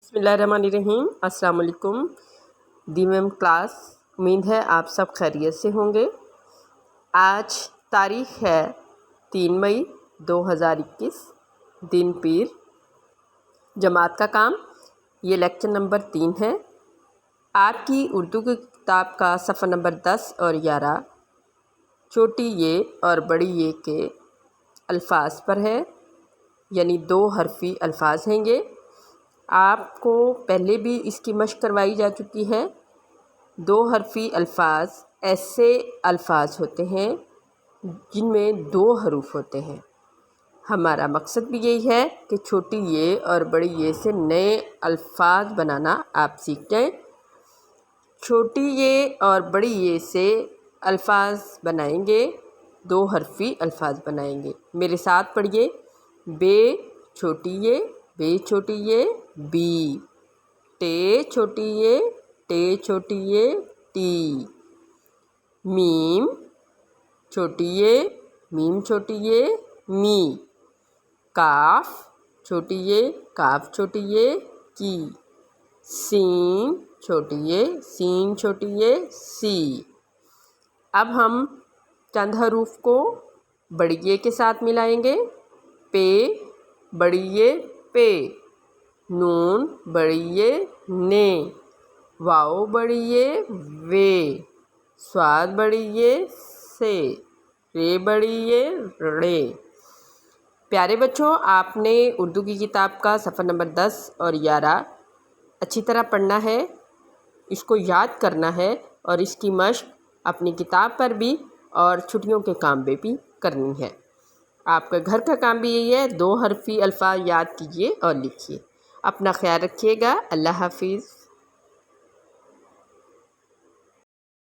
बिस्मिल्लाहिर्रहमानिर्रहीम। अस्सलाम वालेकुम DMM क्लास। उम्मीद है आप सब खैरियत से होंगे। आज तारीख़ है 3 मई 2021, दिन पीर। जमात का काम, ये लेक्चर नंबर 3 है। आपकी उर्दू की किताब का सफ़ा नंबर 10 और 11 छोटी ये और बड़ी ये के अल्फाज पर है, यानी 2 हरफ़ी अल्फाज हैंगे। आपको पहले भी इसकी मशक़ करवाई जा चुकी है। 2 हरफ़ी अल्फाज ऐसे अल्फाज होते हैं जिनमें 2 हरूफ होते हैं। हमारा मकसद भी यही है कि छोटी ये और बड़ी ये से नए अल्फाज बनाना आप सीख जाएं। छोटी ये और बड़ी ये से अल्फाज बनाएंगे, 2 हरफ़ी अल्फाज बनाएंगे। मेरे साथ पढ़िए। बे छोटी ये, बे छोटी ये, बी। टे छोटी ये, टे छोटी ये, टी। मीम छोटी ये, मीम छोटी ये, मी। काफ छोटी ये, काफ छोटी ये, की। सीन छोटी ये, सीन छोटी ये, सी। अब हम चंद हरूफ को बड़ी ये के साथ मिलाएंगे। पे बड़ी ये, पे। नून बड़ी ये, ने। वाओ बड़ी ये, वे। स्वाद बड़ी ये, से। रे बड़ी ये, रे। प्यारे बच्चों, आपने उर्दू की किताब का सफ़ा नंबर 10 और 11 अच्छी तरह पढ़ना है, इसको याद करना है और इसकी मशक़ अपनी किताब पर भी और छुट्टियों के काम में भी करनी है। आपका घर का काम भी यही है, 2 हरफ़ी अल्फाज याद कीजिए और लिखिए। अपना ख्याल रखिएगा। अल्लाह हाफ़िज़।